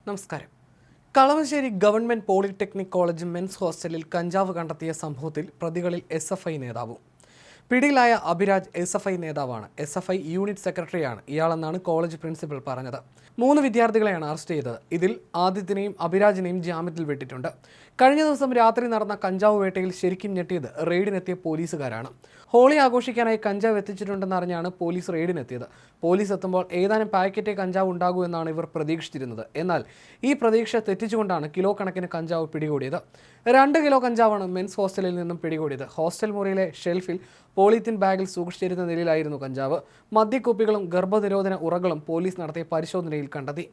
നമസ്കാരം. Kalamassery government polytechnic college men's ഹോസ്റ്റലിൽ കഞ്ചാവ് കണ്ടെത്തിയ സംഭവത്തിൽ പ്രതികളിൽ SFI നേതാവും. പിടിയിലായ അഭിരാജ് SFI നേതാവാണ്. SFI യൂണിറ്റ് സെക്രട്ടറിയാണ് ഇയാളെന്നാണ് കോളേജ് പ്രിൻസിപ്പൽ പറഞ്ഞത്. 3 വിദ്യാർത്ഥികളെയാണ് അറസ്റ്റ് ചെയ്തത്. ഇതിൽ ആദിത്യനെയും അഭിരാജിനെയും ജാമ്യത്തിൽ വിട്ടിട്ടുണ്ട്. കഴിഞ്ഞ ദിവസം രാത്രി നടന്ന കഞ്ചാവ് വേട്ടയിൽ ശരിക്കും ഞെട്ടിയത് റെയ്ഡിനെത്തിയ പോലീസുകാരാണ്. ഹോളി ആഘോഷിക്കാനായി കഞ്ചാവ് എത്തിച്ചിട്ടുണ്ടെന്നറിഞ്ഞാണ് പോലീസ് റെയ്ഡിനെത്തിയത്. പോലീസ് എത്തുമ്പോൾ ഏതാനും പാക്കറ്റേ കഞ്ചാവ് ഉണ്ടാകൂ എന്നാണ് ഇവർ പ്രതീക്ഷിച്ചിരുന്നത്. എന്നാൽ ഈ പ്രതീക്ഷ തെറ്റിച്ചുകൊണ്ടാണ് കിലോ കണക്കിന് കഞ്ചാവ് പിടികൂടിയത്. 2 കിലോ കഞ്ചാവാണ് മെൻസ് ഹോസ്റ്റലിൽ നിന്നും പിടികൂടിയത്. ഹോസ്റ്റൽ മുറിയിലെ ഷെൽഫിൽ പോളിത്തീൻ ബാഗിൽ സൂക്ഷിച്ചിരുന്ന നിലയിലായിരുന്നു കഞ്ചാവ്. മദ്യക്കുപ്പികളും ഗർഭനിരോധന ഉറകളും പോലീസ് നടത്തിയ പരിശോധനയിൽ കണ്ടെത്തി.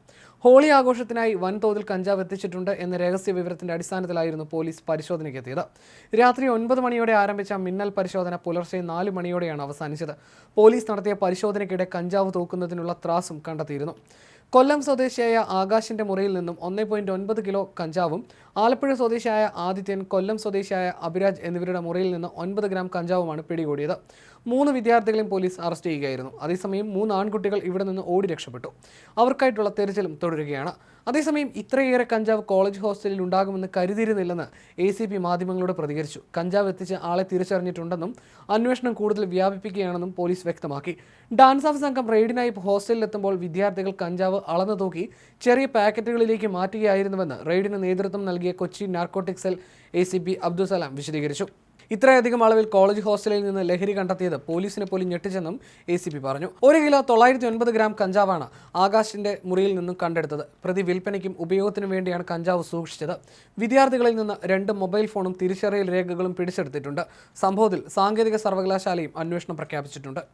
ഹോളി ആഘോഷത്തിനായി വൻതോതിൽ കഞ്ചാവ് എത്തിച്ചിട്ടുണ്ട് എന്ന രഹസ്യ വിവരത്തിന്റെ അടിസ്ഥാനത്തിലായിരുന്നു പോലീസ് പരിശോധനയ്ക്കെത്തിയത്. രാത്രി 9 മണിയോടെ ആരംഭിച്ച മിന്നൽ പരിശോധന പുലർച്ചെ 4 മണിയോടെയാണ് അവസാനിച്ചത്. പോലീസ് നടത്തിയ പരിശോധനയ്ക്കിടെ കഞ്ചാവ് തൂക്കുന്നതിനുള്ള ത്രാസും കണ്ടെത്തിയിരുന്നു. കൊല്ലം സ്വദേശിയായ ആകാശിന്റെ മുറിയിൽ നിന്നും 1.9 കിലോ കഞ്ചാവും ആലപ്പുഴ സ്വദേശിയായ ആദിത്യൻ, കൊല്ലം സ്വദേശിയായ അഭിരാജ് എന്നിവരുടെ മുറിയിൽ നിന്ന് 9 ഗ്രാം കഞ്ചാവുമാണ് പിടികൂടിയത്. 3 വിദ്യാർത്ഥികളെയും പോലീസ് അറസ്റ്റ് ചെയ്യുകയായിരുന്നു. അതേസമയം 3 ആൺകുട്ടികൾ ഇവിടെ നിന്ന് ഓടി രക്ഷപ്പെട്ടു. അവർക്കായിട്ടുള്ള തെരച്ചിലും തുടരുകയാണ്. അതേസമയം ഇത്രയേറെ കഞ്ചാവ് കോളേജ് ഹോസ്റ്റലിൽ ഉണ്ടാകുമെന്ന് കരുതിയിരുന്നില്ലെന്ന് ACP മാധ്യമങ്ങളോട് പ്രതികരിച്ചു. കഞ്ചാവ് എത്തിച്ച് ആളെ തിരിച്ചറിഞ്ഞിട്ടുണ്ടെന്നും അന്വേഷണം കൂടുതൽ വ്യാപിപ്പിക്കുകയാണെന്നും പോലീസ് വ്യക്തമാക്കി. ഡാൻസ് ഓഫ് സംഘം റെയ്ഡിനായി ഹോസ്റ്റലിലെത്തുമ്പോൾ വിദ്യാർത്ഥികൾ കഞ്ചാവ് അളന്നു തൂക്കി ചെറിയ പാക്കറ്റുകളിലേക്ക് മാറ്റുകയായിരുന്നുവെന്ന് റെയ്ഡിന് നേതൃത്വം നൽകിയ Kochi narcotic cell ACP Abdussalam വിശദീകരിച്ചു. ഇത്രയധികം അളവിൽ കോളേജ് ഹോസ്റ്റലിൽ നിന്ന് ലഹരി കണ്ടെത്തിയത് പോലീസിനെ പോലും ഞെട്ടിച്ചെന്നും ACP പറഞ്ഞു. 1 കിലോ 909 ഗ്രാം കഞ്ചാവാണ് ആകാശിന്റെ മുറിയിൽ നിന്നും കണ്ടെടുത്തത്. പ്രതി വിൽപ്പനയ്ക്കും ഉപയോഗത്തിനും വേണ്ടിയാണ് കഞ്ചാവ് സൂക്ഷിച്ചത്. വിദ്യാർത്ഥികളിൽ നിന്ന് 2 മൊബൈൽ ഫോണും തിരിച്ചറിയൽ രേഖകളും പിടിച്ചെടുത്തിട്ടുണ്ട്. സംഭവത്തിൽ സാങ്കേതിക സർവകലാശാലയും അന്വേഷണം പ്രഖ്യാപിച്ചിട്ടുണ്ട്.